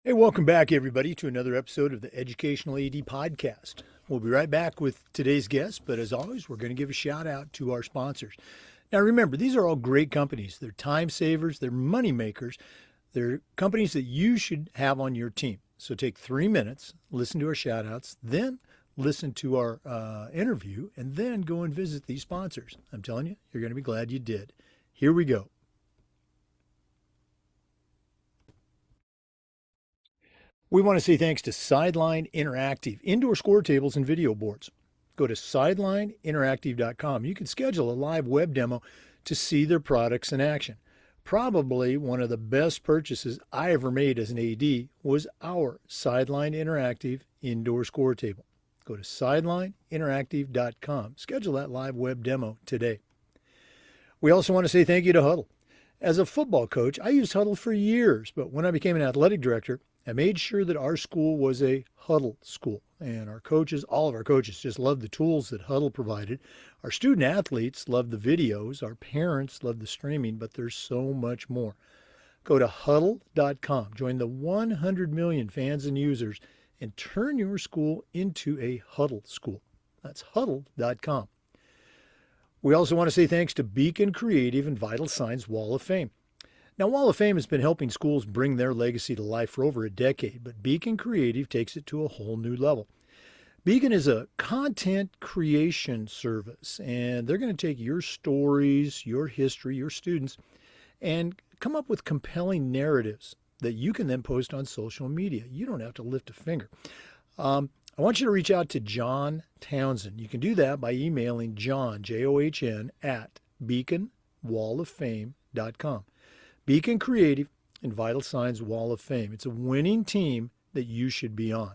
Hey, welcome back, everybody, to another episode of the Educational AD Podcast. We'll be right back with today's guest, but as always, we're going to give a shout out to our sponsors. Now, remember, these are all great companies. They're time savers, they're money makers, they're companies that you should have on your team. So take 3 minutes, listen to our shout outs, then listen to our interview, and then go and visit these sponsors. I'm telling you, you're going to be glad you did. Here we go. We want to say thanks to Sideline Interactive, indoor score tables and video boards. Go to sidelineinteractive.com. You can schedule a live web demo to see their products in action. Probably one of the best purchases I ever made as an AD was our Sideline Interactive indoor score table. Go to sidelineinteractive.com. Schedule that live web demo today. We also want to say thank you to Huddle. As a football coach, I used Huddle for years, but when I became an athletic director, I made sure that our school was a Huddle school. And our coaches, all of our coaches, just loved the tools that Huddle provided. Our student athletes loved the videos. Our parents loved the streaming, but there's so much more. Go to huddle.com. Join the 100 million fans and users and turn your school into a Huddle school. That's huddle.com. We also want to say thanks to Beacon Creative and Vital Signs Wall of Fame. Now, Wall of Fame has been helping schools bring their legacy to life for over a decade, but Beacon Creative takes it to a whole new level. Beacon is a content creation service, and they're going to take your stories, your history, your students, and come up with compelling narratives that you can then post on social media. You don't have to lift a finger. I want you to reach out to John Townsend. You can do that by emailing John, John, at beaconwalloffame.com. Beacon Creative and Vital Signs Wall of Fame. It's a winning team that you should be on.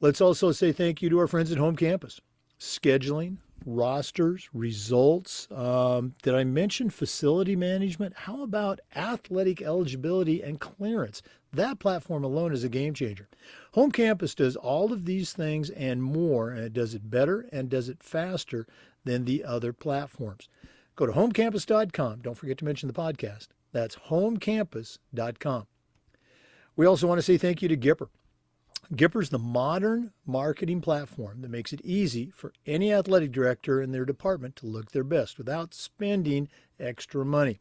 Let's also say thank you to our friends at Home Campus. Scheduling, rosters, results. Did I mention facility management? How about athletic eligibility and clearance? That platform alone is a game changer. Home Campus does all of these things and more, and it does it better and does it faster than the other platforms. Go to homecampus.com. Don't forget to mention the podcast. That's homecampus.com. We also want to say thank you to Gipper. Gipper's the modern marketing platform that makes it easy for any athletic director in their department to look their best without spending extra money.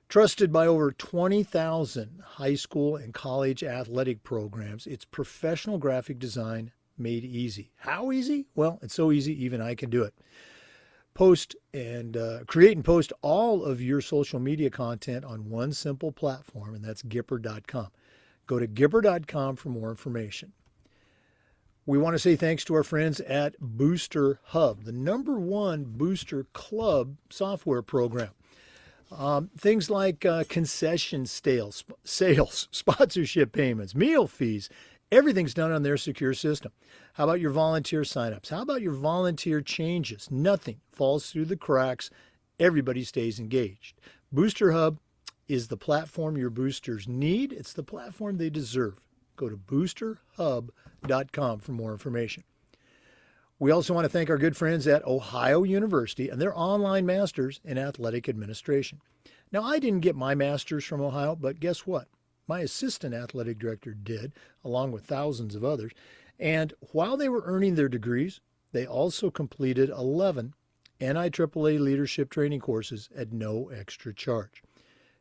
Trusted by over 20,000 high school and college athletic programs, it's professional graphic design made easy. How easy? Well, it's so easy even I can do it. Post and create and post all of your social media content on one simple platform, and that's Gipper.com. Go to Gipper.com for more information. We want to say thanks to our friends at Booster Hub, the #1 booster club software program. Things like concession sales, sponsorship payments, meal fees, everything's done on their secure system. How about your volunteer signups? How about your volunteer changes? Nothing falls through the cracks. Everybody stays engaged. Booster Hub is the platform your boosters need. It's the platform they deserve. Go to boosterhub.com for more information. We also want to thank our good friends at Ohio University and their online masters in athletic administration. Now, I didn't get my master's from Ohio, but guess what? My assistant athletic director did, along with thousands of others. And while they were earning their degrees, they also completed 11 NIAAA leadership training courses at no extra charge.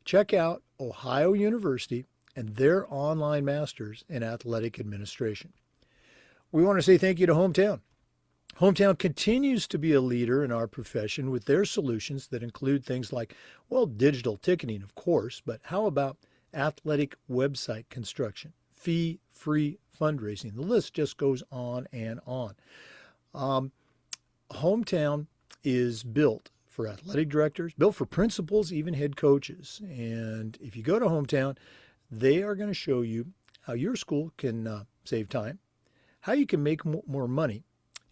Check out Ohio University and their online masters in athletic administration. We want to say thank you to Hometown. Hometown continues to be a leader in our profession with their solutions that include things like, well, digital ticketing, of course, but how about athletic website construction, fee-free fundraising? The list just goes on and on. Hometown is built for athletic directors, built for principals, even head coaches. And if you go to Hometown, they are going to show you how your school can save time, how you can make more money,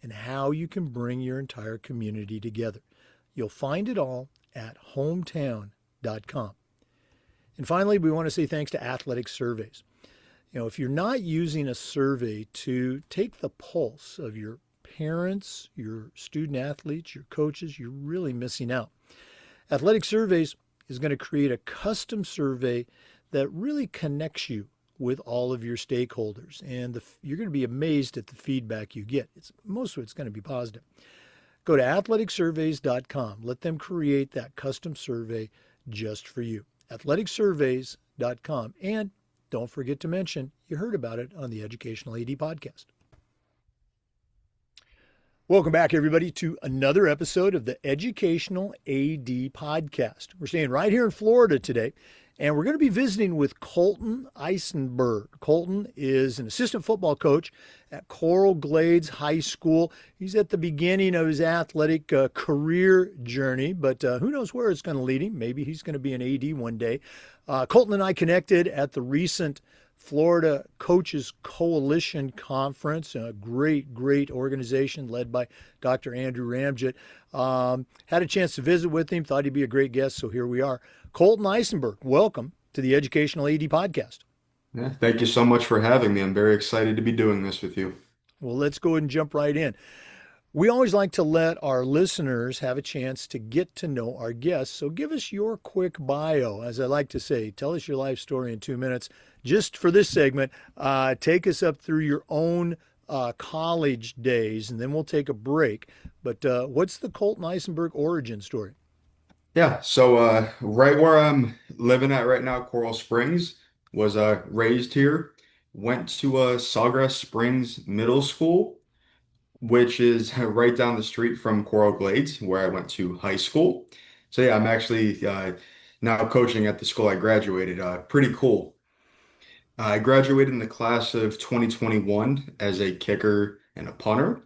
and how you can bring your entire community together. You'll find it all at hometown.com. And finally, we want to say thanks to Athletic Surveys. You know, if you're not using a survey to take the pulse of your parents, your student athletes, your coaches, you're really missing out. Athletic Surveys is going to create a custom survey that really connects you with all of your stakeholders. And you're going to be amazed at the feedback you get. Most of it's going to be positive. Go to athleticsurveys.com. Let them create that custom survey just for you. athleticsurveys.com. And don't forget to mention you heard about it on the Educational AD podcast. Welcome back, everybody, to another episode of the Educational AD podcast. We're staying right here in Florida today, and we're going to be visiting with Colton Eisenberg. Colton is an assistant football coach at Coral Glades High School. He's at the beginning of his athletic career journey, but who knows where it's going to lead him. Maybe he's going to be an AD one day. Colton and I connected at the recent Florida Coaches Coalition Conference, a great organization led by Dr. Andrew Ramjet. Had a chance to visit with him, thought he'd be a great guest, so here we are. Colton Eisenberg, welcome to the Educational AD podcast. Yeah, thank you so much for having me. I'm very excited to be doing this with you. Well, let's go ahead and jump right in. We always like to let our listeners have a chance to get to know our guests. So give us your quick bio. As I like to say, tell us your life story in 2 minutes. Just for this segment, take us up through your own college days, and then we'll take a break. But what's the Colton Eisenberg origin story? Yeah, so right where I'm living at right now, Coral Springs, was raised here. Went to Sawgrass Springs Middle School, which is right down the street from Coral Glades, where I went to high school. So yeah, I'm actually now coaching at the school I graduated. Pretty cool. I graduated in the class of 2021 as a kicker and a punter.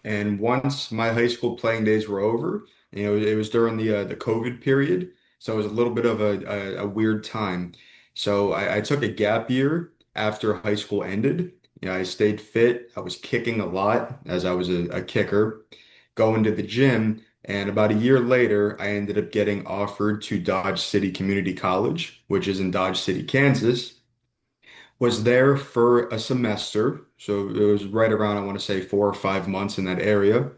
And once my high school playing days were over, it was during the COVID period, so it was a little bit of a weird time. So I took a gap year after high school ended. I stayed fit. I was kicking a lot as I was a kicker, going to the gym. And about a year later, I ended up getting offered to Dodge City Community College, which is in Dodge City, Kansas. Was there for a semester, so it was right around, I want to say, 4 or 5 months in that area.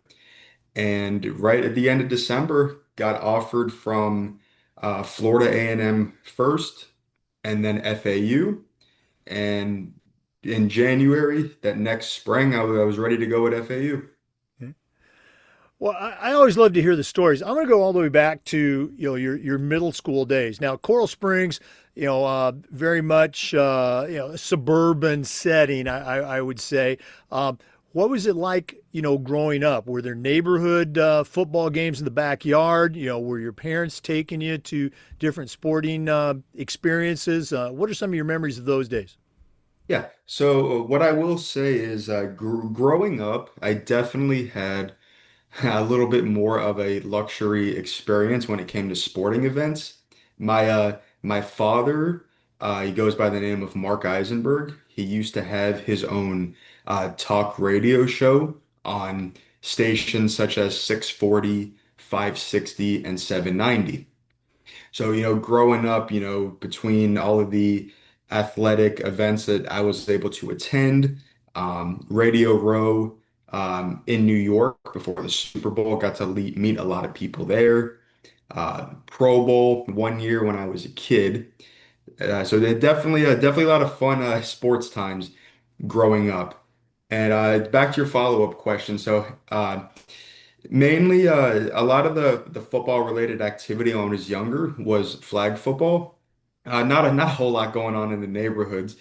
And right at the end of December, got offered from Florida A&M first, and then FAU. And in January, that next spring, I was ready to go at FAU. Well, I always love to hear the stories. I'm going to go all the way back to your middle school days. Now, Coral Springs, very much a suburban setting. I would say. What was it like, growing up? Were there neighborhood football games in the backyard? Were your parents taking you to different sporting experiences? What are some of your memories of those days? Yeah. So what I will say is, growing up, I definitely had a little bit more of a luxury experience when it came to sporting events. My father, he goes by the name of Mark Eisenberg. He used to have his own talk radio show on stations such as 640, 560, and 790. So, growing up, between all of the athletic events that I was able to attend, Radio Row in New York before the Super Bowl, got to meet a lot of people there. Pro Bowl one year when I was a kid. So they definitely a lot of fun sports times growing up. And back to your follow-up question. So mainly, a lot of the football related activity when I was younger was flag football. Not a whole lot going on in the neighborhoods,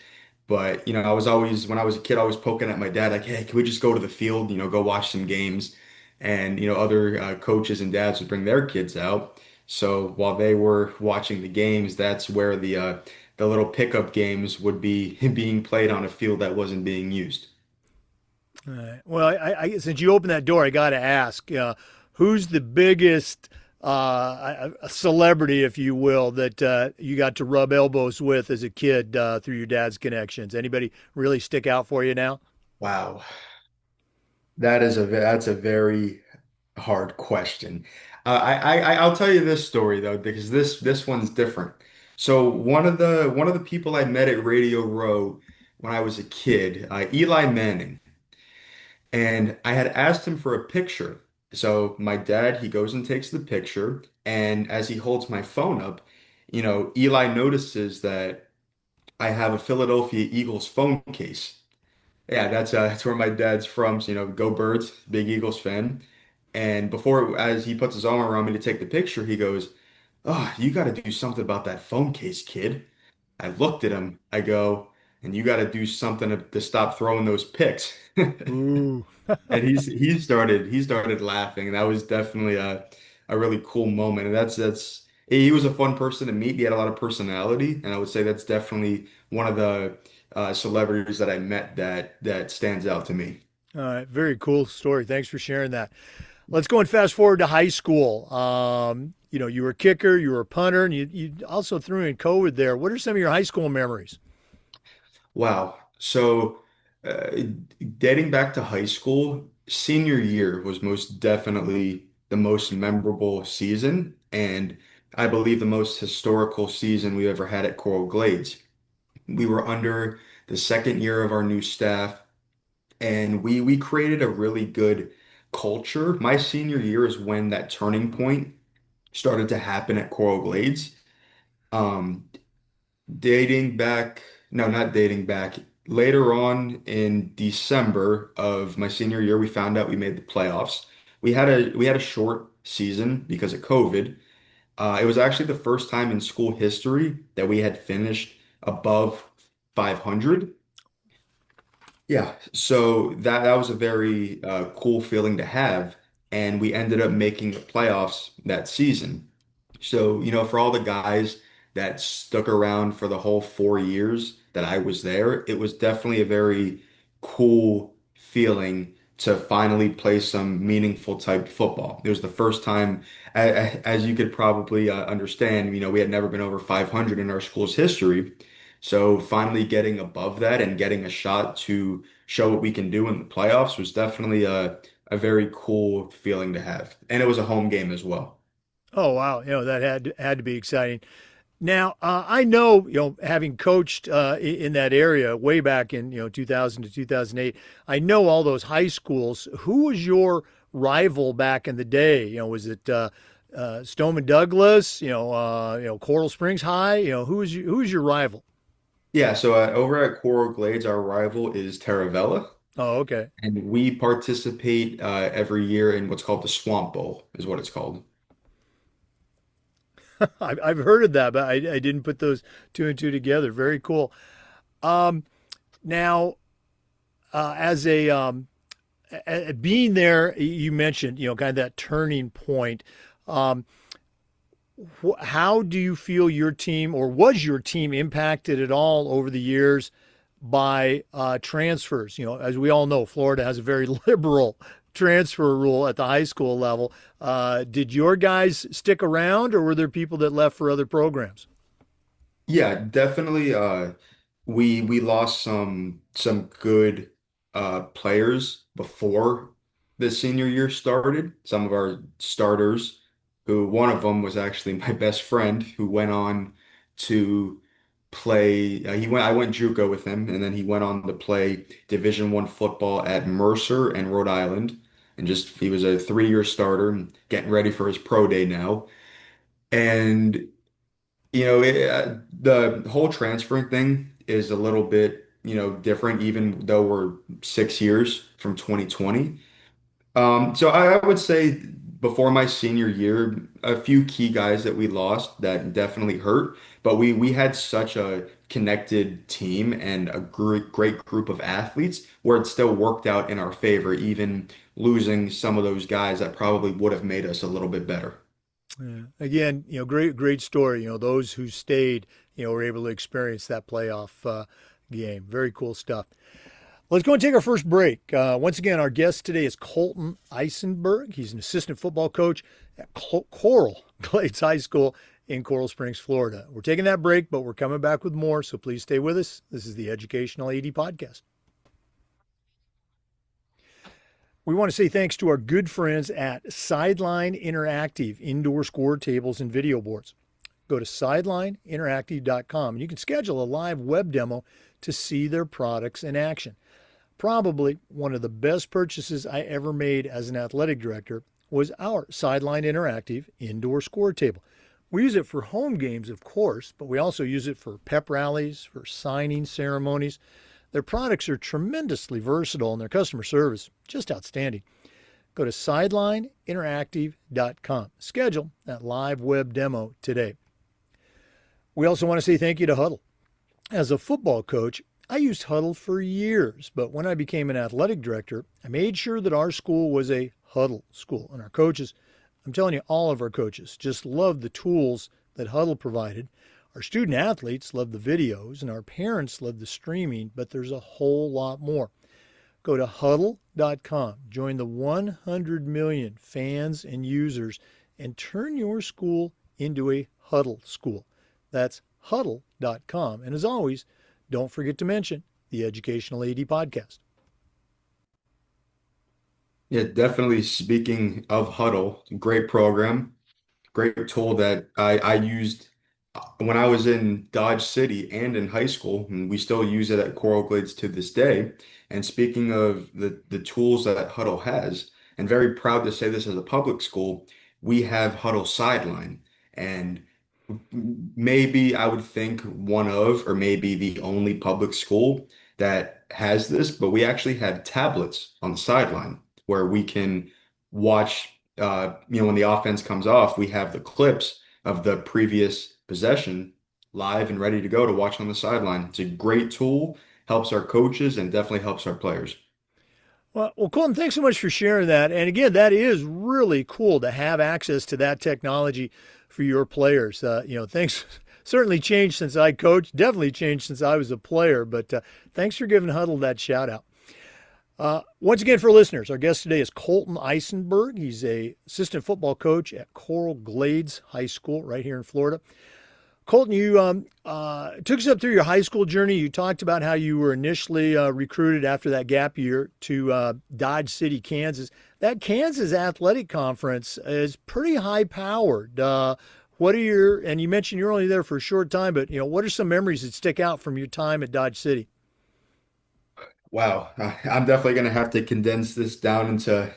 but I was always when I was a kid, I was poking at my dad like, "Hey, can we just go to the field? Go watch some games." And other coaches and dads would bring their kids out. So while they were watching the games, that's where the little pickup games would be being played on a field that wasn't being used. All right. Well, since you opened that door, I got to ask, who's the biggest celebrity, if you will, that you got to rub elbows with as a kid through your dad's connections? Anybody really stick out for you now? Wow. That's a very hard question. I'll tell you this story though, because this one's different. So one of the people I met at Radio Row when I was a kid, Eli Manning, and I had asked him for a picture. So my dad, he goes and takes the picture, and as he holds my phone up, Eli notices that I have a Philadelphia Eagles phone case. Yeah, that's where my dad's from. So, go Birds, big Eagles fan. And before, as he puts his arm around me to take the picture, he goes, "Oh, you got to do something about that phone case, kid." I looked at him. I go, "And you got to do something to stop throwing those picks." Ooh. And he started laughing, and that was definitely a really cool moment. And that's he was a fun person to meet. He had a lot of personality, and I would say that's definitely one of the celebrities that I met that stands out to me. All right, very cool story. Thanks for sharing that. Let's go and fast forward to high school. You were a kicker, you were a punter, and you also threw in COVID there. What are some of your high school memories? Wow. So, uh, dating back to high school, senior year was most definitely the most memorable season, and I believe the most historical season we ever had at Coral Glades. We were under the second year of our new staff, and we created a really good culture. My senior year is when that turning point started to happen at Coral Glades. Um, dating back, no, not dating back. Later on in December of my senior year, we found out we made the playoffs. We had a short season because of COVID. It was actually the first time in school history that we had finished above 500. Yeah, so that was a very cool feeling to have, and we ended up making the playoffs that season. So, for all the guys that stuck around for the whole 4 years that I was there, it was definitely a very cool feeling to finally play some meaningful type football. It was the first time, as you could probably understand, we had never been over 500 in our school's history. So finally getting above that and getting a shot to show what we can do in the playoffs was definitely a very cool feeling to have. And it was a home game as well. Oh wow, that had to be exciting. Now I know having coached in that area way back in 2000 to 2008, I know all those high schools. Who was your rival back in the day? Was it Stoneman Douglas? Coral Springs High. Who was your rival? Yeah, so over at Coral Glades, our rival is Taravella, Oh, okay. and we participate every year in what's called the Swamp Bowl, is what it's called. I've heard of that, but I didn't put those two and two together. Very cool. Um, Now, as being there, you mentioned, kind of that turning point. Um, how do you feel your team, or was your team impacted at all over the years by transfers? As we all know, Florida has a very liberal transfer rule at the high school level. Did your guys stick around, or were there people that left for other programs? Yeah, definitely. We lost some good players before the senior year started. Some of our starters, who one of them was actually my best friend, who went on to play. I went JUCO with him, and then he went on to play Division I football at Mercer and Rhode Island, and just he was a 3-year starter and getting ready for his pro day now. And the whole transferring thing is a little bit, different, even though we're 6 years from 2020. So I would say before my senior year, a few key guys that we lost that definitely hurt, but we had such a connected team and a great group of athletes where it still worked out in our favor, even losing some of those guys that probably would have made us a little bit better. Yeah. Again, great story. Those who stayed, were able to experience that playoff game. Very cool stuff. Let's go and take our first break. Once again, our guest today is Colton Eisenberg. He's an assistant football coach at Coral Glades High School in Coral Springs, Florida. We're taking that break, but we're coming back with more, so please stay with us. This is the Educational AD Podcast. We want to say thanks to our good friends at Sideline Interactive Indoor Score Tables and Video Boards. Go to sidelineinteractive.com and you can schedule a live web demo to see their products in action. Probably one of the best purchases I ever made as an athletic director was our Sideline Interactive Indoor Score Table. We use it for home games, of course, but we also use it for pep rallies, for signing ceremonies. Their products are tremendously versatile and their customer service just outstanding. Go to sidelineinteractive.com. Schedule that live web demo today. We also want to say thank you to Huddle. As a football coach, I used Huddle for years, but when I became an athletic director, I made sure that our school was a Huddle school. And our coaches, I'm telling you, all of our coaches just loved the tools that Huddle provided. Our student athletes love the videos, and our parents love the streaming, but there's a whole lot more. Go to huddle.com, join the 100 million fans and users, and turn your school into a Huddle school. That's huddle.com. And as always, don't forget to mention the Educational AD Podcast. Yeah, definitely. Speaking of Huddle, great program. Great tool that I used when I was in Dodge City and in high school, and we still use it at Coral Glades to this day. And speaking of the tools that Huddle has, and very proud to say this as a public school, we have Huddle Sideline. And maybe I would think one of, or maybe the only public school that has this, but we actually have tablets on the sideline where we can watch, when the offense comes off, we have the clips of the previous possession live and ready to go to watch on the sideline. It's a great tool, helps our coaches and definitely helps our players. Well, Colton, thanks so much for sharing that. And again, that is really cool to have access to that technology for your players. Things certainly changed since I coached, definitely changed since I was a player, but thanks for giving Huddle that shout out. Once again, for listeners, our guest today is Colton Eisenberg. He's a assistant football coach at Coral Glades High School right here in Florida. Colton, you took us up through your high school journey. You talked about how you were initially recruited after that gap year to Dodge City, Kansas. That Kansas Athletic Conference is pretty high powered. And you mentioned you're only there for a short time, but what are some memories that stick out from your time at Dodge City? Wow, I'm definitely going to have to condense this down into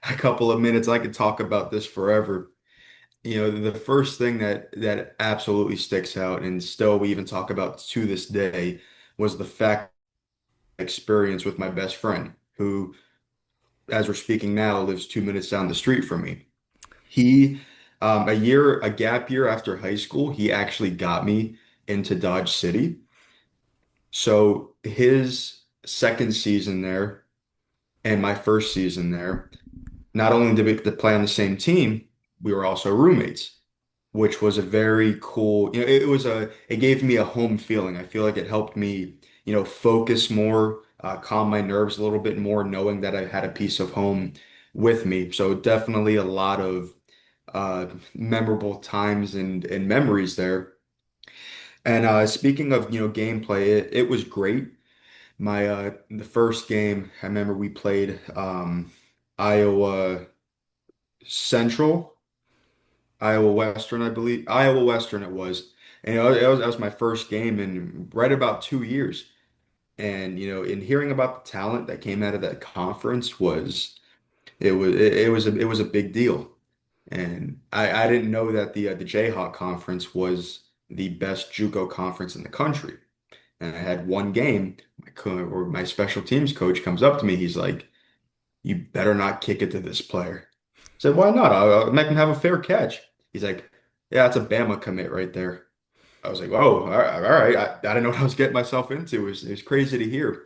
a couple of minutes. I could talk about this forever. The first thing that absolutely sticks out, and still we even talk about to this day, was the fact experience with my best friend, who, as we're speaking now, lives 2 minutes down the street from me. He, a gap year after high school, he actually got me into Dodge City. So his second season there and my first season there, not only did we get to play on the same team, we were also roommates, which was a very cool, it gave me a home feeling. I feel like it helped me, focus more, calm my nerves a little bit more, knowing that I had a piece of home with me. So definitely a lot of memorable times and memories there. And speaking of, gameplay, it was great. The first game, I remember we played Iowa Central. Iowa Western, I believe. Iowa Western it was. And that was my first game in right about 2 years. And in hearing about the talent that came out of that conference it was a big deal. And I didn't know that the Jayhawk conference was the best JUCO conference in the country. And I had one game, my special teams coach comes up to me. He's like, "You better not kick it to this player." I said, "Why not? I'll make him have a fair catch." He's like, "Yeah, that's a Bama commit right there." I was like, "Oh, all right, all right." I didn't know what I was getting myself into. It was crazy to hear.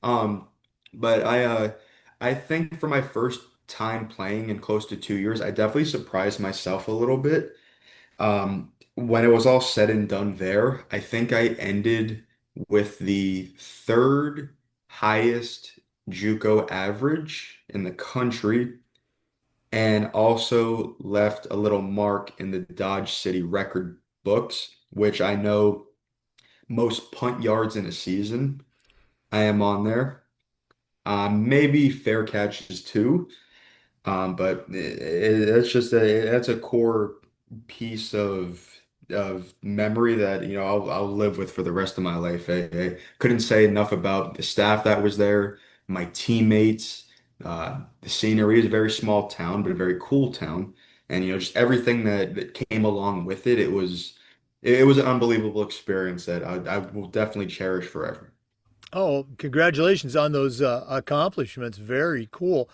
Um, but I think for my first time playing in close to 2 years, I definitely surprised myself a little bit. When it was all said and done there, I think I ended with the third highest JUCO average in the country, and also left a little mark in the Dodge City record books, which I know most punt yards in a season. I am on there. Maybe fair catches too. But that's a core piece of memory that I'll live with for the rest of my life. I couldn't say enough about the staff that was there, my teammates, the scenery is a very small town, but a very cool town. and just everything that came along with it. It was an unbelievable experience that I will definitely cherish forever. Oh, congratulations on those accomplishments. Very cool.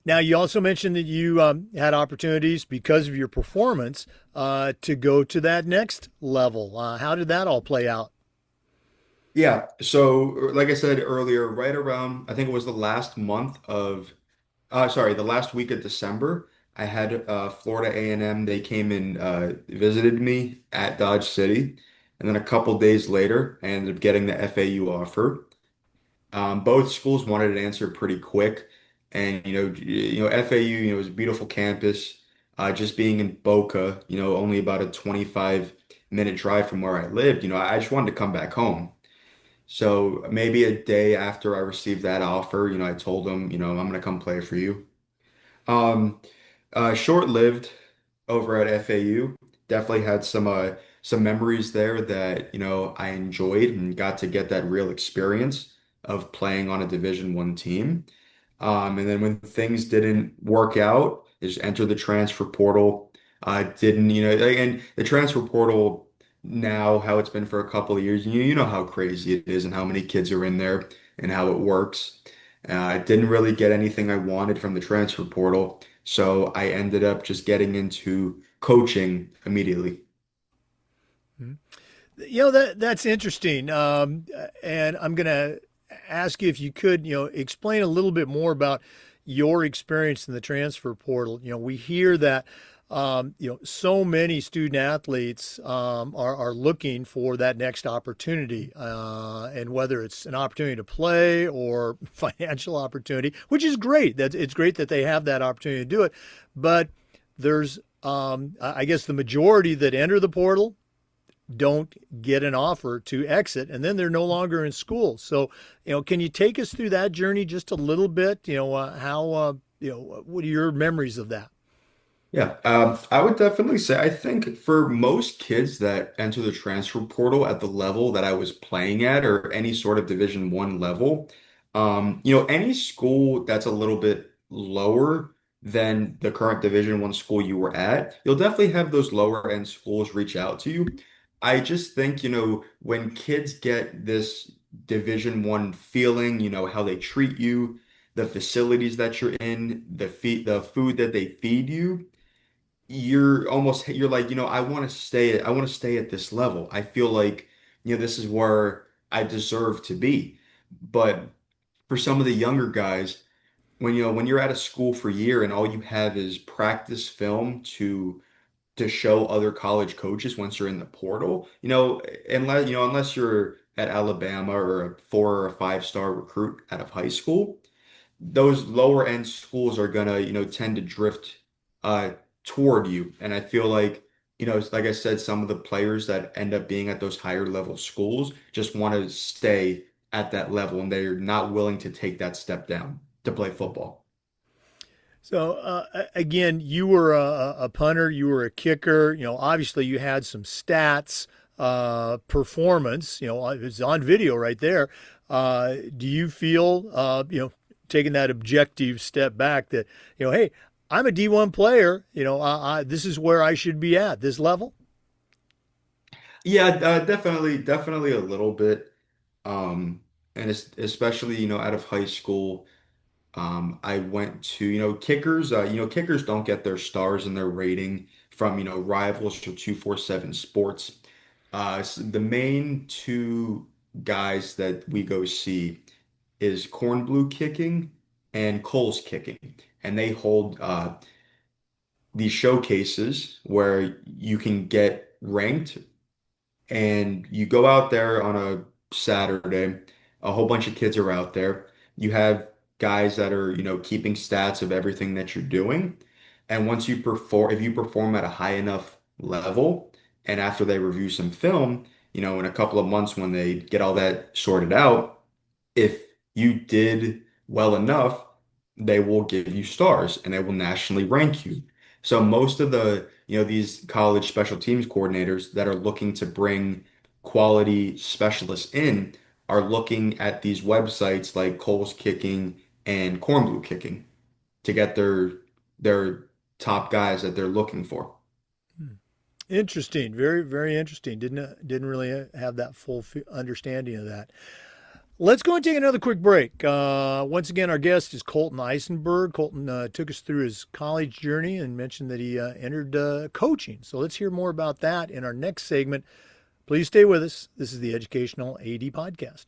Now, you also mentioned that you had opportunities because of your performance to go to that next level. How did that all play out? Yeah, so like I said earlier, right around I think it was the last month of sorry, the last week of December, I had Florida A&M. They came and visited me at Dodge City, and then a couple days later, I ended up getting the FAU offer. Both schools wanted an answer pretty quick, and FAU, is a beautiful campus. Just being in Boca, only about a 25-minute drive from where I lived. I just wanted to come back home. So maybe a day after I received that offer, I told them, I'm gonna come play for you. Um, Short-lived over at FAU. Definitely had some memories there that, I enjoyed and got to get that real experience of playing on a Division I team. And then when things didn't work out, just enter the transfer portal. Didn't, and the transfer portal now, how it's been for a couple of years, you know how crazy it is and how many kids are in there and how it works. I didn't really get anything I wanted from the transfer portal, so I ended up just getting into coaching immediately. That's interesting. And I'm going to ask you if you could, explain a little bit more about your experience in the transfer portal. We hear that, so many student athletes are looking for that next opportunity, and whether it's an opportunity to play or financial opportunity, which is great. It's great that they have that opportunity to do it, but there's, I guess, the majority that enter the portal don't get an offer to exit, and then they're no longer in school. So, can you take us through that journey just a little bit? How, what are your memories of that? Yeah, I would definitely say I think for most kids that enter the transfer portal at the level that I was playing at or any sort of Division I level, any school that's a little bit lower than the current Division I school you were at, you'll definitely have those lower end schools reach out to you. I just think, when kids get this Division I feeling, how they treat you, the facilities that you're in, the food that they feed you you're like, I want to stay at this level. I feel like, this is where I deserve to be. But for some of the younger guys, when you're at a school for a year and all you have is practice film to show other college coaches once you're in the portal, unless you're at Alabama or a 4 or 5 star recruit out of high school, those lower end schools are gonna, tend to drift uh toward you. And I feel like, like I said, some of the players that end up being at those higher level schools just want to stay at that level and they're not willing to take that step down to play football. So again, you were a punter, you were a kicker. Obviously you had some stats, performance. It's on video right there. Do you feel, taking that objective step back that, hey, I'm a D1 player. This is where I should be at this level. Yeah, definitely a little bit. Um, and especially, out of high school. I went to, kickers don't get their stars and their rating from, rivals or 247 Sports. The main two guys that we go see is Corn Blue Kicking and Cole's Kicking. And they hold these showcases where you can get ranked and you go out there on a Saturday, a whole bunch of kids are out there. You have guys that are, keeping stats of everything that you're doing. And once you perform, if you perform at a high enough level, and after they review some film, in a couple of months when they get all that sorted out, if you did well enough, they will give you stars and they will nationally rank you. So most of these college special teams coordinators that are looking to bring quality specialists in are looking at these websites like Cole's Kicking and Corn Blue Kicking to get their top guys that they're looking for. Hmm. Interesting. Very, very interesting. Didn't really have that full understanding of that. Let's go and take another quick break. Once again, our guest is Colton Eisenberg. Colton took us through his college journey and mentioned that he entered coaching. So let's hear more about that in our next segment. Please stay with us. This is the Educational AD Podcast.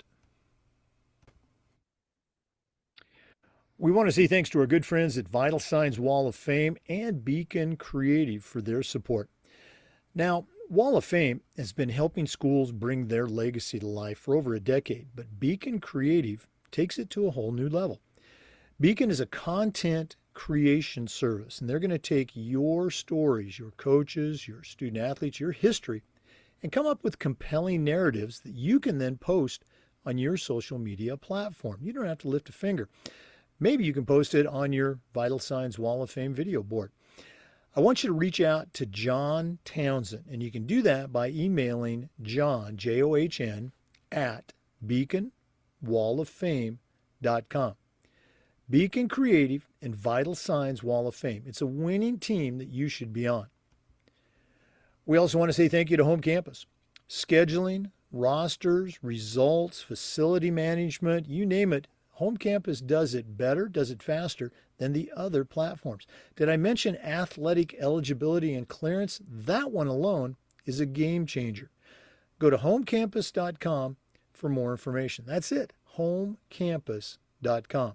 We want to say thanks to our good friends at Vital Signs Wall of Fame and Beacon Creative for their support. Now, Wall of Fame has been helping schools bring their legacy to life for over a decade, but Beacon Creative takes it to a whole new level. Beacon is a content creation service, and they're going to take your stories, your coaches, your student athletes, your history, and come up with compelling narratives that you can then post on your social media platform. You don't have to lift a finger. Maybe you can post it on your Vital Signs Wall of Fame video board. I want you to reach out to John Townsend, and you can do that by emailing John, John, at beaconwalloffame.com. Beacon Creative and Vital Signs Wall of Fame. It's a winning team that you should be on. We also want to say thank you to Home Campus. Scheduling, rosters, results, facility management, you name it, Home Campus does it better, does it faster than the other platforms. Did I mention athletic eligibility and clearance? That one alone is a game changer. Go to homecampus.com for more information. That's it, homecampus.com.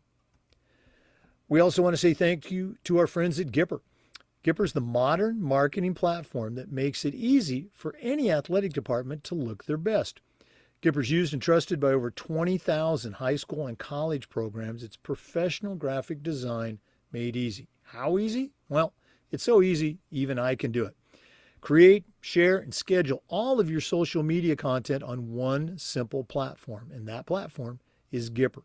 We also want to say thank you to our friends at Gipper. Gipper is the modern marketing platform that makes it easy for any athletic department to look their best. Gipper's used and trusted by over 20,000 high school and college programs. It's professional graphic design made easy. How easy? Well, it's so easy, even I can do it. Create, share, and schedule all of your social media content on one simple platform, and that platform is Gipper.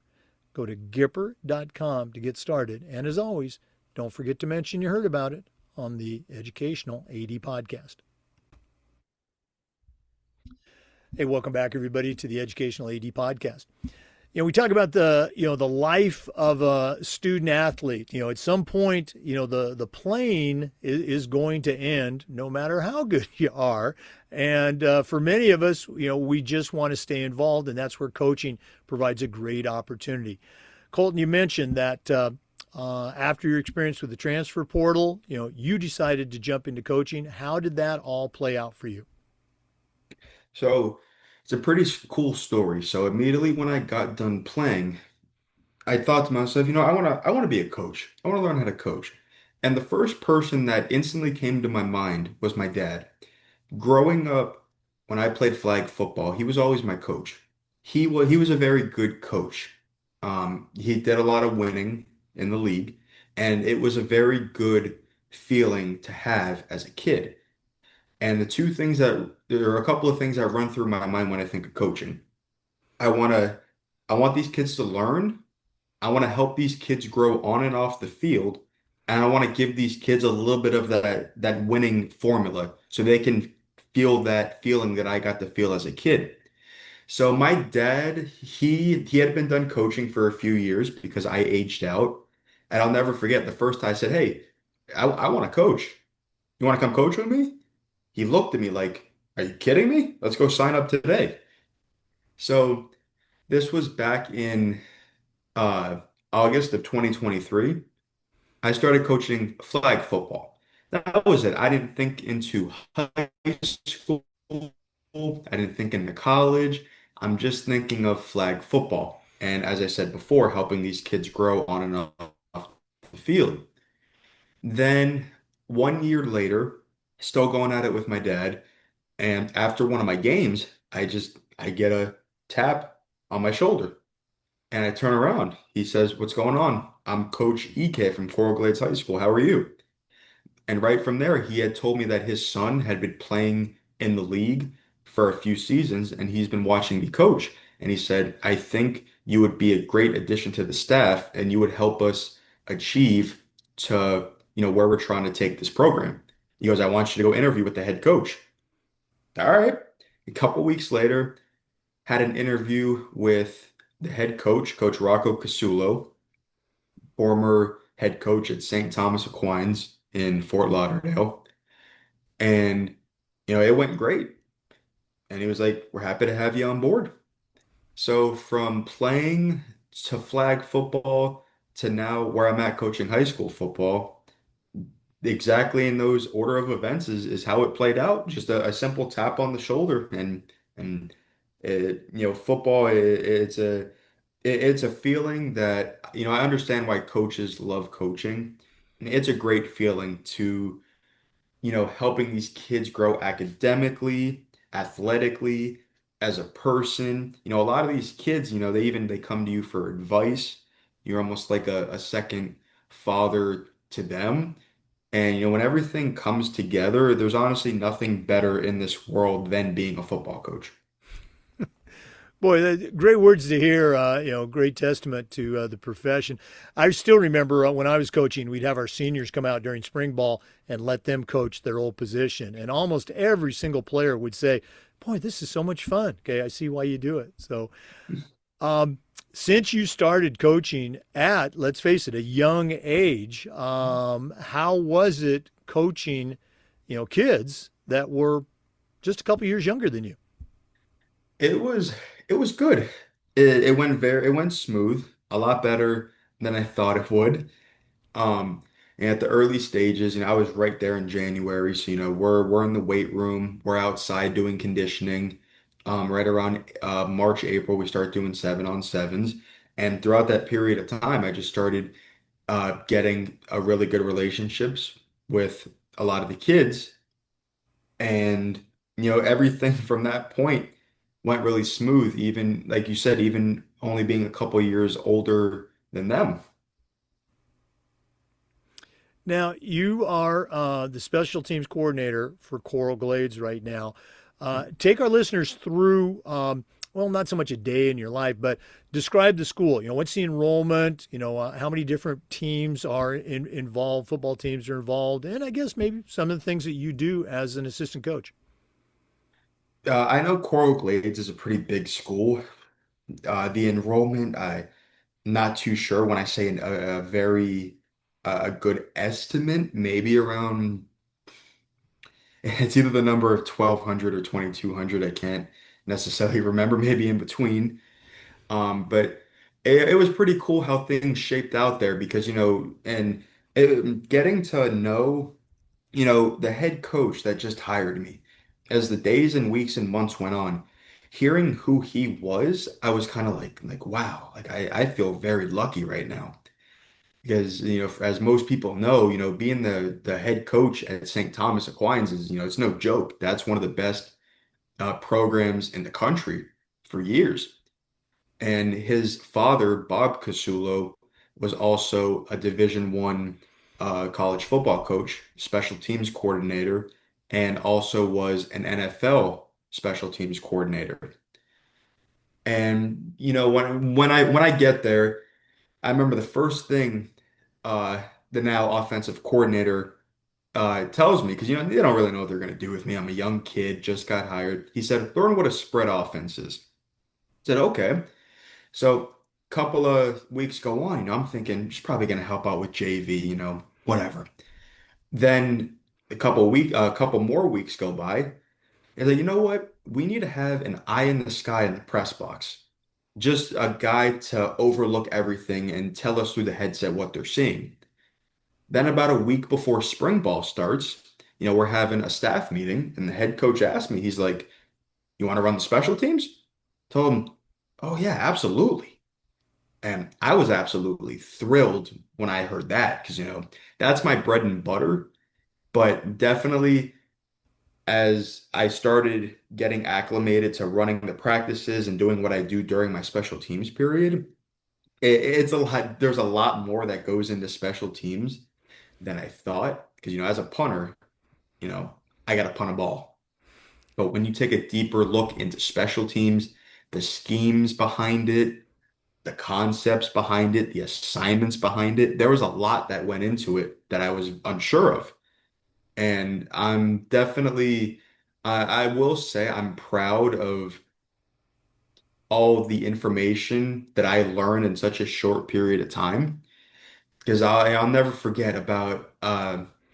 Go to Gipper.com to get started. And as always, don't forget to mention you heard about it on the Educational AD Podcast. Hey, welcome back, everybody, to the Educational AD Podcast. We talk about the life of a student athlete. At some point, the playing is going to end, no matter how good you are. And for many of us, we just want to stay involved, and that's where coaching provides a great opportunity. Colton, you mentioned that after your experience with the transfer portal, you decided to jump into coaching. How did that all play out for you? So it's a pretty cool story. So immediately when I got done playing, I thought to myself, I want to be a coach. I want to learn how to coach. And the first person that instantly came to my mind was my dad. Growing up, when I played flag football, he was always my coach. He was a very good coach. He did a lot of winning in the league, and it was a very good feeling to have as a kid. And there are a couple of things that run through my mind when I think of coaching. I want to, I want these kids to learn. I want to help these kids grow on and off the field, and I want to give these kids a little bit of that winning formula so they can feel that feeling that I got to feel as a kid. So my dad, he had been done coaching for a few years because I aged out, and I'll never forget the first time I said, "Hey, I want to coach. You want to come coach with me?" He looked at me like, "Are you kidding me? Let's go sign up today." So this was back in uh, August of 2023. I started coaching flag football. That was it. I didn't think into high school. I didn't think into college. I'm just thinking of flag football. And as I said before, helping these kids grow on and off the field. Then 1 year later, still going at it with my dad. And after one of my games, I get a tap on my shoulder. And I turn around. He says, "What's going on?" "I'm Coach EK from Coral Glades High School. How are you?" And right from there, he had told me that his son had been playing in the league for a few seasons and he's been watching me coach. And he said, "I think you would be a great addition to the staff and you would help us achieve to, where we're trying to take this program." He goes, "I want you to go interview with the head coach." All right. A couple weeks later, had an interview with the head coach, Coach Rocco Casulo, former head coach at St. Thomas Aquinas in Fort Lauderdale. And, it went great. And he was like, we're happy to have you on board. So from playing to flag football to now where I'm at coaching high school football, exactly in those order of events is how it played out. Just a simple tap on the shoulder and football it's a feeling that I understand why coaches love coaching. And it's a great feeling to helping these kids grow academically, athletically, as a person. A lot of these kids, they come to you for advice. You're almost like a second father to them. And when everything comes together, there's honestly nothing better in this world than being a football coach. Boy, great words to hear. Great testament to the profession. I still remember when I was coaching, we'd have our seniors come out during spring ball and let them coach their old position, and almost every single player would say, "Boy, this is so much fun." Okay, I see why you do it. So, um, since you started coaching at, let's face it, a young age, how was it coaching, kids that were just a couple years younger than you? It was it was good. It went smooth, a lot better than I thought it would. Um, and at the early stages, I was right there in January, so we're in the weight room, we're outside doing conditioning. Right around March, April, we start doing 7-on-7s, and throughout that period of time, I just started getting a really good relationships with a lot of the kids, and everything from that point went really smooth. Even like you said, even only being a couple years older than them. Now, you are the special teams coordinator for Coral Glades right now. Take our listeners through, well, not so much a day in your life, but describe the school. What's the enrollment? How many different teams are involved, football teams are involved, and I guess maybe some of the things that you do as an assistant coach. I know Coral Glades is a pretty big school. The enrollment, I'm not too sure. When I say a very a good estimate, maybe around it's either the number of 1,200 or 2,200. I can't necessarily remember, maybe in between. But it was pretty cool how things shaped out there because, and getting to know, the head coach that just hired me, as the days and weeks and months went on, hearing who he was, I was kind of like, wow, like I feel very lucky right now. Because, as most people know, being the head coach at St. Thomas Aquinas is, it's no joke. That's one of the best programs in the country for years. And his father, Bob Casulo, was also a Division I college football coach, special teams coordinator, and also was an NFL special teams coordinator. And when I get there, I remember the first thing the now offensive coordinator tells me, because they don't really know what they're going to do with me. I'm a young kid, just got hired. He said, "Learn what a spread offense is." I said, "Okay." So couple of weeks go on, I'm thinking she's probably going to help out with JV, whatever. Then a couple more weeks go by, and like, you know what? We need to have an eye in the sky in the press box. Just a guy to overlook everything and tell us through the headset what they're seeing. Then about a week before spring ball starts, we're having a staff meeting, and the head coach asked me, he's like, "You want to run the special teams?" Told him, "Oh yeah, absolutely." And I was absolutely thrilled when I heard that because, that's my bread and butter. But definitely, as I started getting acclimated to running the practices and doing what I do during my special teams period, it's a lot. There's a lot more that goes into special teams than I thought. Because, as a punter, you know, I got to punt a ball. But when you take a deeper look into special teams, the schemes behind it, the concepts behind it, the assignments behind it. There was a lot that went into it that I was unsure of. And I'm definitely, I will say I'm proud of all of the information that I learned in such a short period of time. Because I'll never forget about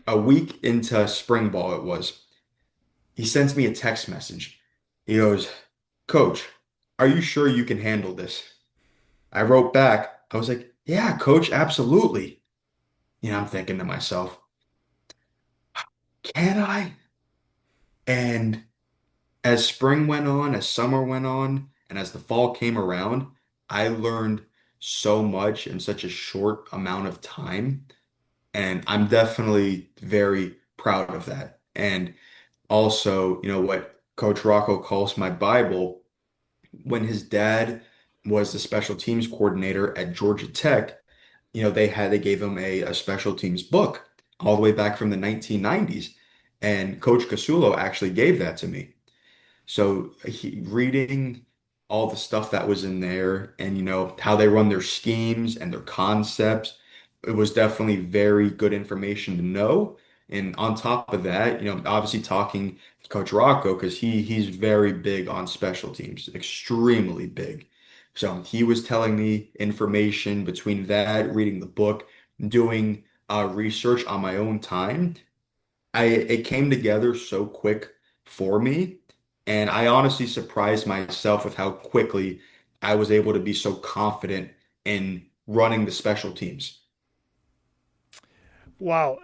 A week into spring ball it was. He sends me a text message. He goes, Coach, are you sure you can handle this? I wrote back, I was like, yeah, coach, absolutely. I'm thinking to myself, can I? And as spring went on, as summer went on, and as the fall came around, I learned so much in such a short amount of time. And I'm definitely very proud of that. And also, what Coach Rocco calls my Bible, when his dad was the special teams coordinator at Georgia Tech, they gave him a special teams book all the way back from the 1990s. And Coach Casulo actually gave that to me. So reading all the stuff that was in there and how they run their schemes and their concepts, it was definitely very good information to know. And on top of that, obviously talking to Coach Rocco because he's very big on special teams, extremely big. So he was telling me information between that, reading the book, doing research on my own time. It came together so quick for me, and I honestly surprised myself with how quickly I was able to be so confident in running the special teams. Wow.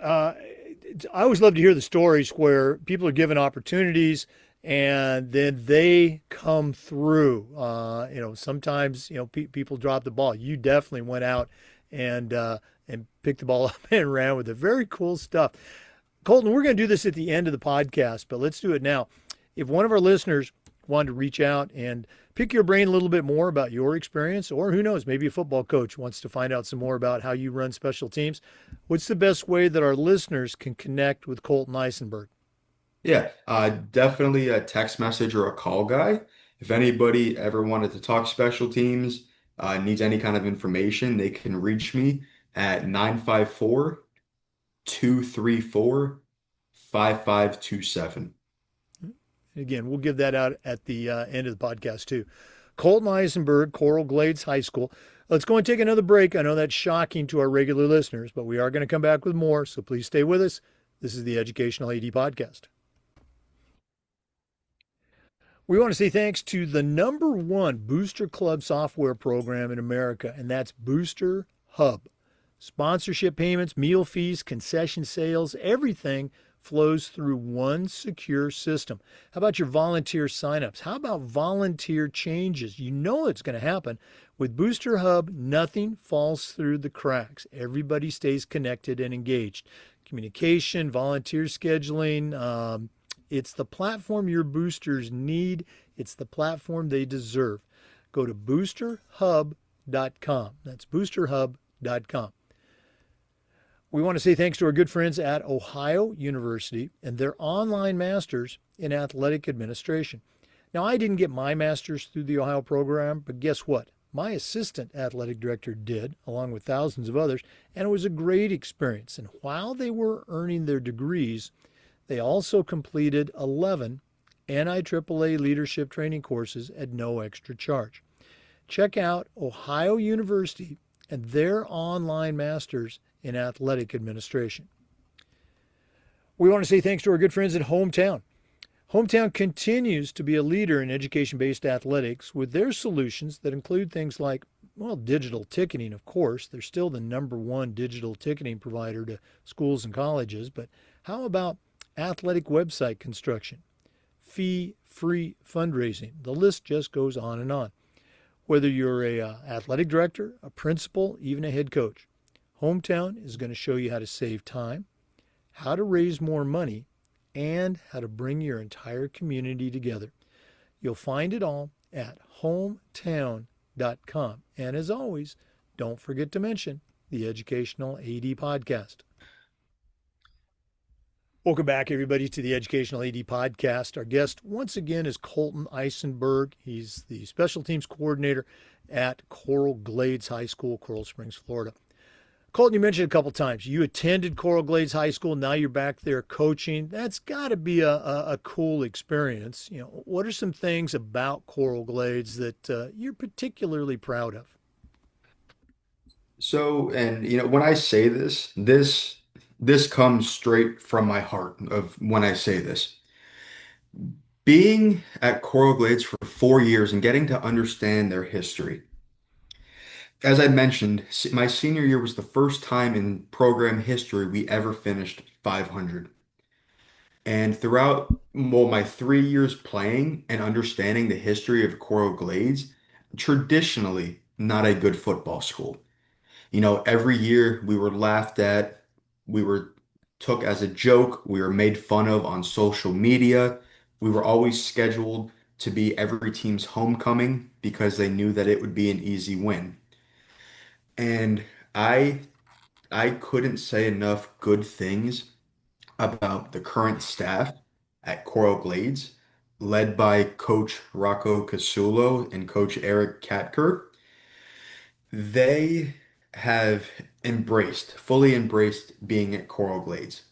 I always love to hear the stories where people are given opportunities and then they come through. Sometimes people drop the ball. You definitely went out and picked the ball up and ran with it. Very cool stuff. Colton, we're going to do this at the end of the podcast, but let's do it now. If one of our listeners wanted to reach out and pick your brain a little bit more about your experience, or who knows, maybe a football coach wants to find out some more about how you run special teams, what's the best way that our listeners can connect with Colton Eisenberg? Yeah, definitely a text message or a call guy. If anybody ever wanted to talk special teams, needs any kind of information, they can reach me at 954-234-5527. Again, we'll give that out at the end of the podcast, too. Colton Eisenberg, Coral Glades High School. Let's go and take another break. I know that's shocking to our regular listeners, but we are going to come back with more, so please stay with us. This is the Educational AD Podcast. We want to say thanks to the number one Booster Club software program in America, and that's Booster Hub. Sponsorship payments, meal fees, concession sales, everything flows through one secure system. How about your volunteer signups? How about volunteer changes? You know it's going to happen. With Booster Hub, nothing falls through the cracks. Everybody stays connected and engaged. Communication, volunteer scheduling, it's the platform your boosters need. It's the platform they deserve. Go to boosterhub.com. That's boosterhub.com. We want to say thanks to our good friends at Ohio University and their online masters in athletic administration. Now, I didn't get my master's through the Ohio program, but guess what? My assistant athletic director did, along with thousands of others, and it was a great experience. And while they were earning their degrees, they also completed 11 NIAAA leadership training courses at no extra charge. Check out Ohio University and their online masters in athletic administration. We want to say thanks to our good friends at Hometown. Hometown continues to be a leader in education based athletics with their solutions that include things like, well, digital ticketing, of course. They're still the number one digital ticketing provider to schools and colleges, but how about athletic website construction, fee-free fundraising? The list just goes on and on. Whether you're a athletic director, a principal, even a head coach, Hometown is going to show you how to save time, how to raise more money, and how to bring your entire community together. You'll find it all at hometown.com. And as always, don't forget to mention the Educational AD Podcast. Welcome back, everybody, to the Educational AD Podcast. Our guest, once again, is Colton Eisenberg. He's the special teams coordinator at Coral Glades High School, Coral Springs, Florida. Colton, you mentioned a couple times you attended Coral Glades High School. Now you're back there coaching. That's got to be a cool experience. What are some things about Coral Glades that you're particularly proud of? So, and when I say this this comes straight from my heart of when I say this. Being at Coral Glades for 4 years and getting to understand their history. As I mentioned, my senior year was the first time in program history we ever finished 500. And throughout, well, my 3 years playing and understanding the history of Coral Glades, traditionally not a good football school. Every year we were laughed at, we were took as a joke, we were made fun of on social media. We were always scheduled to be every team's homecoming because they knew that it would be an easy win. And I I couldn't say enough good things about the current staff at Coral Glades, led by Coach Rocco Casulo and Coach Eric Katker. They have fully embraced being at Coral Glades.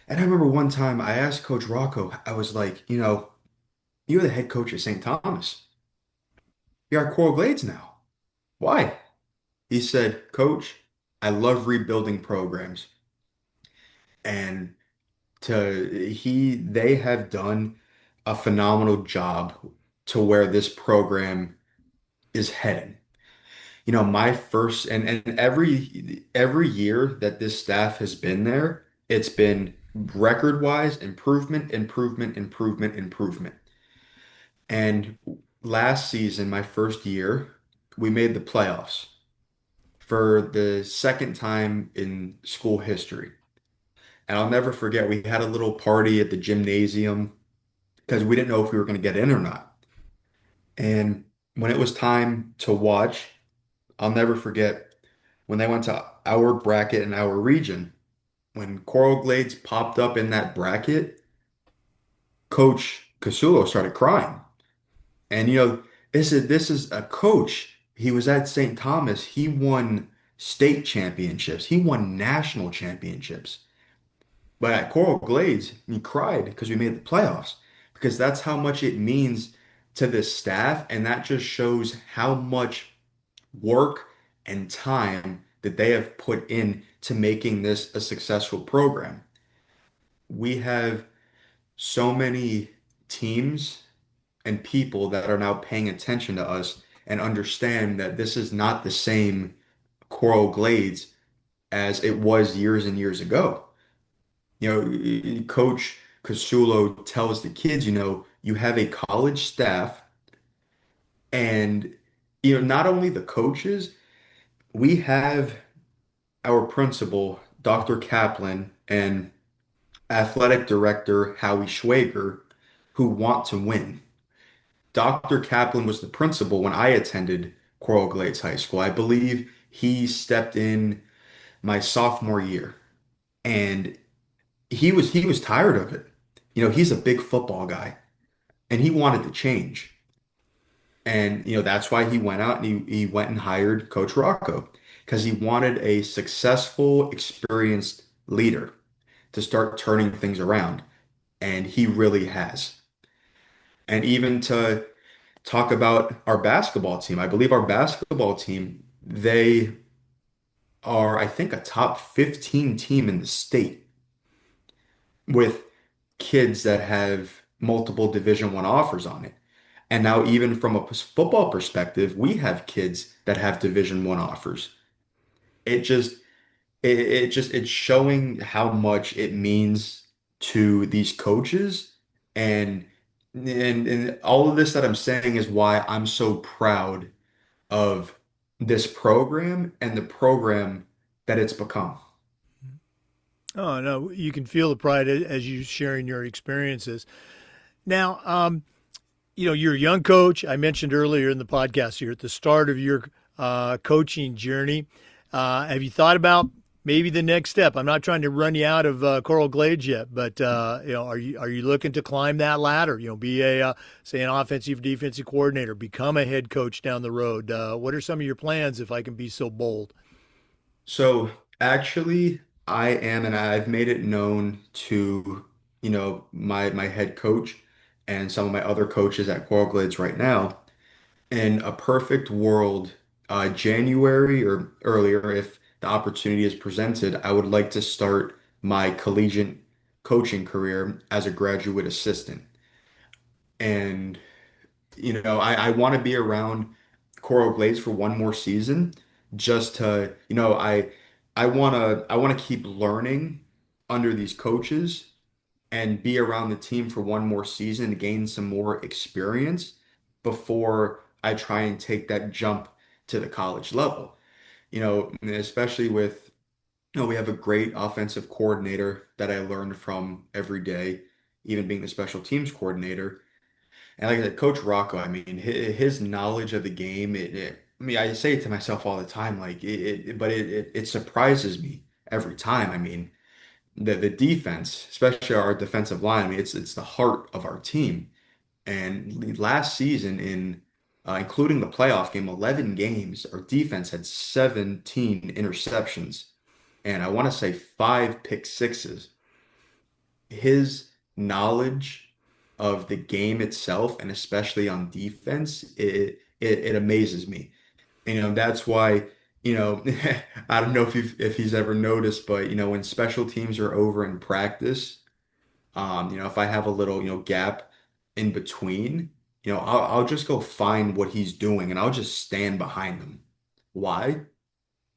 And I remember one time I asked Coach Rocco, I was like, you're the head coach at St. Thomas. You're at Coral Glades now. Why? He said, Coach, I love rebuilding programs. And they have done a phenomenal job to where this program is heading. My first and every year that this staff has been there, it's been record-wise improvement, improvement, improvement, improvement. And last season, my first year, we made the playoffs for the second time in school history. And I'll never forget, we had a little party at the gymnasium because we didn't know if we were going to get in or not. And when it was time to watch, I'll never forget when they went to our bracket and our region. When Coral Glades popped up in that bracket, Coach Casulo started crying. And this is a coach. He was at St. Thomas. He won state championships. He won national championships. But at Coral Glades, he cried because we made the playoffs, because that's how much it means to this staff, and that just shows how much work and time that they have put in to making this a successful program. We have so many teams and people that are now paying attention to us and understand that this is not the same Coral Glades as it was years and years ago. Coach Casulo tells the kids, you have a college staff, and not only the coaches, we have our principal, Dr. Kaplan, and athletic director Howie Schwager, who want to win. Dr. Kaplan was the principal when I attended Coral Glades High School. I believe he stepped in my sophomore year, and he was tired of it. He's a big football guy, and he wanted to change. And that's why he went out and he went and hired Coach Rocco, because he wanted a successful, experienced leader to start turning things around. And he really has. And even to talk about our basketball team, I believe our basketball team, they are, I think, a top 15 team in the state with kids that have multiple Division One offers on it. And now, even from a football perspective, we have kids that have Division One offers. It just, it's showing how much it means to these coaches, and and all of this that I'm saying is why I'm so proud of this program and the program that it's become. Oh no, you can feel the pride as you sharing your experiences. Now, you're a young coach. I mentioned earlier in the podcast, you're at the start of your coaching journey. Have you thought about maybe the next step? I'm not trying to run you out of Coral Glades yet, but are you looking to climb that ladder? Be a say an offensive defensive coordinator, become a head coach down the road. What are some of your plans, if I can be so bold? So actually, I am, and I've made it known to, my head coach and some of my other coaches at Coral Glades right now. In a perfect world, January or earlier, if the opportunity is presented, I would like to start my collegiate coaching career as a graduate assistant. And, I want to be around Coral Glades for one more season just to, I want to keep learning under these coaches and be around the team for one more season to gain some more experience before I try and take that jump to the college level. Especially with, we have a great offensive coordinator that I learned from every day, even being the special teams coordinator. And like I said, Coach Rocco, I mean, his knowledge of the game, I mean, I say it to myself all the time, like but it surprises me every time. I mean, the defense, especially our defensive line, I mean, it's the heart of our team. And last season, including the playoff game, 11 games, our defense had 17 interceptions, and I want to say five pick sixes. His knowledge of the game itself, and especially on defense, it amazes me. That's why, I don't know if he's ever noticed, but when special teams are over in practice, if I have a little, gap in between, I'll just go find what he's doing and I'll just stand behind him. Why?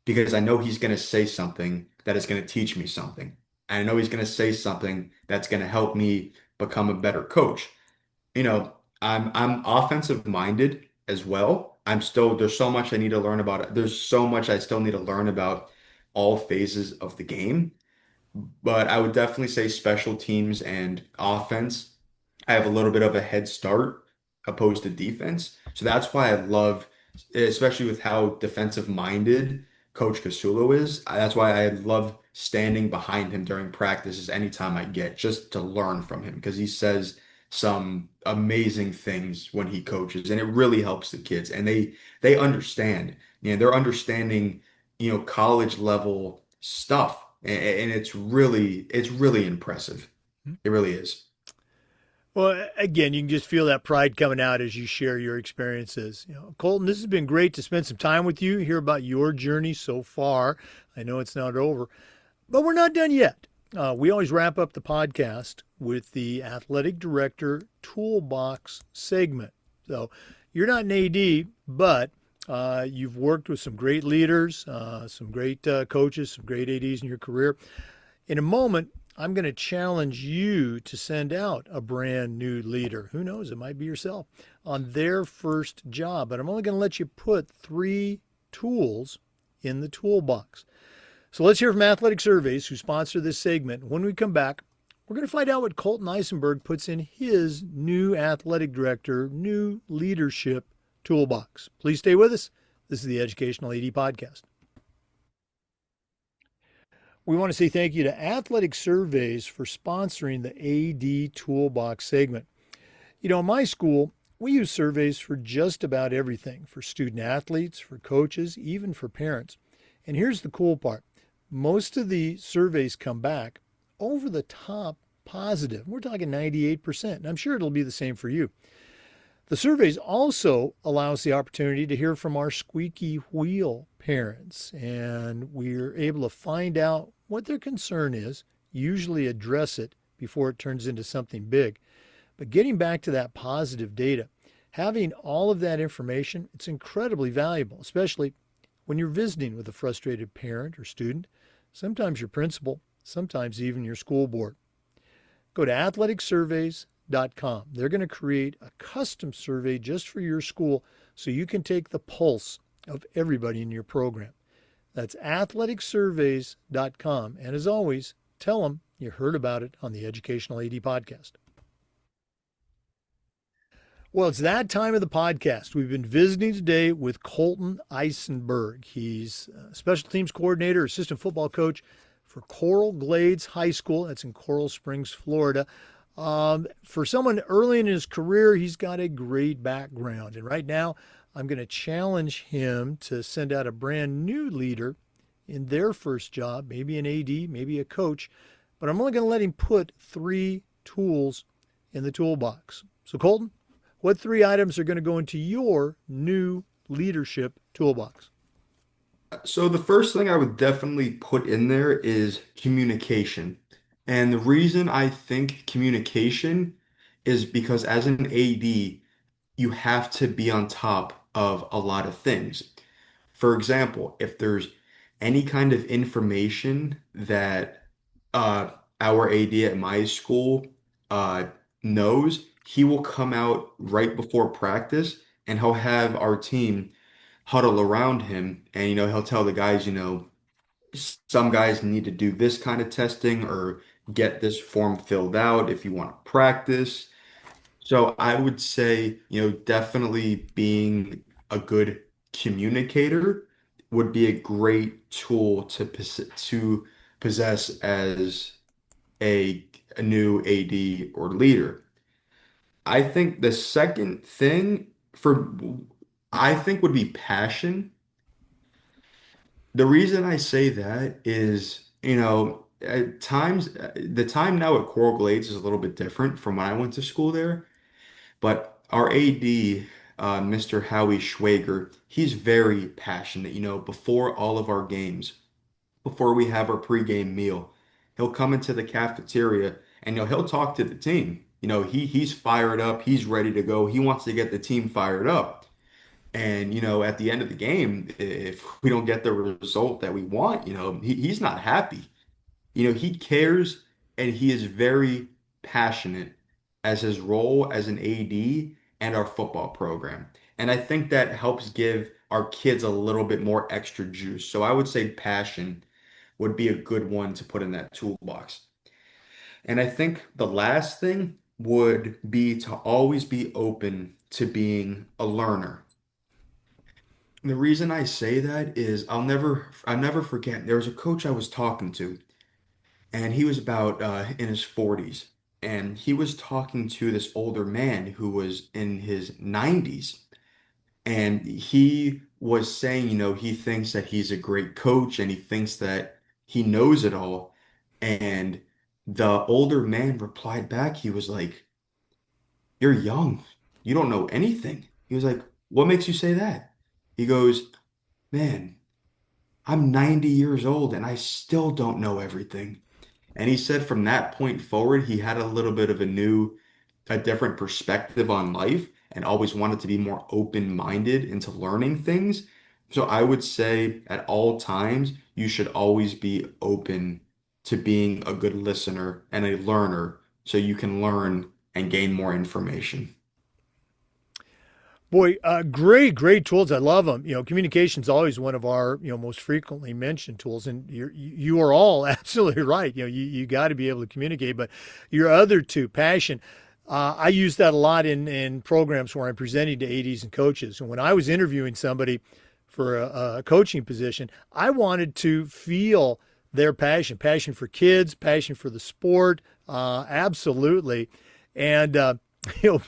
Because I know he's going to say something that is going to teach me something. I know he's going to say something that's going to help me become a better coach. I'm offensive minded as well. There's so much I need to learn about it. There's so much I still need to learn about all phases of the game. But I would definitely say special teams and offense, I have a little bit of a head start opposed to defense. So that's why I love, especially with how defensive minded Coach Casulo is. That's why I love standing behind him during practices anytime I get, just to learn from him because he says some amazing things when he coaches, and it really helps the kids. And they understand. They're understanding, college level stuff, and it's really impressive. It really is. Well, again, you can just feel that pride coming out as you share your experiences. Colton, this has been great to spend some time with you, hear about your journey so far. I know it's not over, but we're not done yet. We always wrap up the podcast with the athletic director toolbox segment. So you're not an AD, but you've worked with some great leaders, some great coaches, some great ADs in your career. In a moment, I'm going to challenge you to send out a brand new leader. Who knows? It might be yourself on their first job. But I'm only going to let you put 3 tools in the toolbox. So let's hear from Athletic Surveys, who sponsor this segment. When we come back, we're going to find out what Colton Eisenberg puts in his new athletic director, new leadership toolbox. Please stay with us. This is the Educational AD Podcast. We want to say thank you to Athletic Surveys for sponsoring the AD Toolbox segment. In my school, we use surveys for just about everything, for student athletes, for coaches, even for parents. And here's the cool part. Most of the surveys come back over the top positive. We're talking 98%, and I'm sure it'll be the same for you. The surveys also allow us the opportunity to hear from our squeaky wheel parents, and we're able to find out what their concern is, usually address it before it turns into something big. But getting back to that positive data, having all of that information, it's incredibly valuable, especially when you're visiting with a frustrated parent or student, sometimes your principal, sometimes even your school board. Go to athleticsurveys.com. They're going to create a custom survey just for your school so you can take the pulse of everybody in your program. That's athleticsurveys.com. And as always, tell them you heard about it on the Educational AD Podcast. Well, it's that time of the podcast. We've been visiting today with Colton Eisenberg. He's a special teams coordinator, assistant football coach for Coral Glades High School. That's in Coral Springs, Florida. For someone early in his career, he's got a great background. And right now, I'm going to challenge him to send out a brand new leader in their first job, maybe an AD, maybe a coach. But I'm only going to let him put 3 tools in the toolbox. So, Colton, what 3 items are going to go into your new leadership toolbox? So the first thing I would definitely put in there is communication. And the reason I think communication is because as an AD, you have to be on top of a lot of things. For example, if there's any kind of information that our AD at my school uh, knows, he will come out right before practice and he'll have our team huddle around him, and he'll tell the guys, some guys need to do this kind of testing or get this form filled out if you want to practice. So I would say, definitely being a good communicator would be a great tool to possess as a new AD or leader. I think the second thing for I think would be passion. The reason I say that is, at times the time now at Coral Glades is a little bit different from when I went to school there. But our AD, Mr. Howie Schwager, he's very passionate. Before all of our games, before we have our pregame meal, he'll come into the cafeteria and he'll talk to the team. He's fired up, he's ready to go. He wants to get the team fired up. And at the end of the game, if we don't get the result that we want, he's not happy. He cares and he is very passionate as his role as an AD and our football program. And I think that helps give our kids a little bit more extra juice. So I would say passion would be a good one to put in that toolbox. And I think the last thing would be to always be open to being a learner. The reason I say that is I'll never forget. There was a coach I was talking to, and he was about in his 40s, and he was talking to this older man who was in his 90s, and he was saying, he thinks that he's a great coach and he thinks that he knows it all. And the older man replied back, he was like, "You're young. You don't know anything." He was like, "What makes you say that?" He goes, "Man, I'm 90 years old and I still don't know everything." And he said from that point forward, he had a little bit of a different perspective on life and always wanted to be more open-minded into learning things. So I would say at all times, you should always be open to being a good listener and a learner so you can learn and gain more information. Boy, great tools. I love them. Communication is always one of our most frequently mentioned tools, and you are all absolutely right. You got to be able to communicate. But your other two, passion, I use that a lot in programs where I'm presenting to ADs and coaches. And when I was interviewing somebody for a coaching position, I wanted to feel their passion for kids, passion for the sport, absolutely, and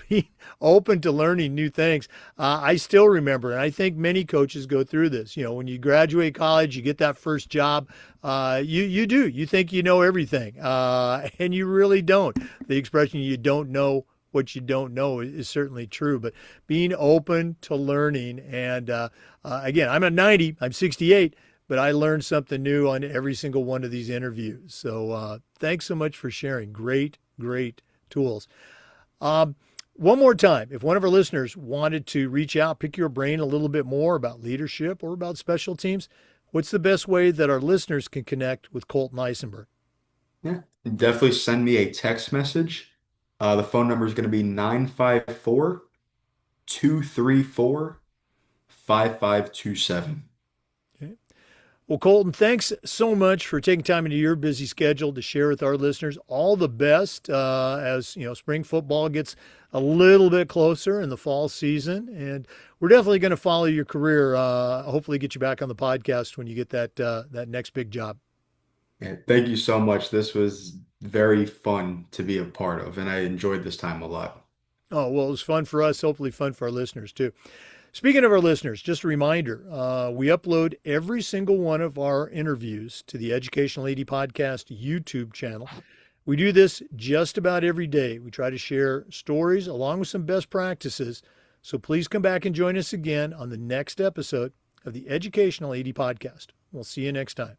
be open to learning new things. I still remember, and I think many coaches go through this. When you graduate college, you get that first job. You think you know everything, and you really don't. The expression "you don't know what you don't know" is certainly true. But being open to learning, and again, I'm at 90, I'm 68. But I learned something new on every single one of these interviews. So thanks so much for sharing. Great tools. Um, one more time, if one of our listeners wanted to reach out, pick your brain a little bit more about leadership or about special teams, what's the best way that our listeners can connect with Colton Eisenberg? Yeah, definitely send me a text message. The phone number is going to be 954-234-5527. Okay. Well, Colton, thanks so much for taking time into your busy schedule to share with our listeners. All the best as spring football gets a little bit closer in the fall season, and we're definitely going to follow your career. Hopefully, get you back on the podcast when you get that next big job. Yeah, thank you so much. This was very fun to be a part of, and I enjoyed this time a lot. Oh well, it was fun for us. Hopefully, fun for our listeners too. Speaking of our listeners, just a reminder we upload every single one of our interviews to the Educational AD Podcast YouTube channel. We do this just about every day. We try to share stories along with some best practices. So please come back and join us again on the next episode of the Educational AD Podcast. We'll see you next time.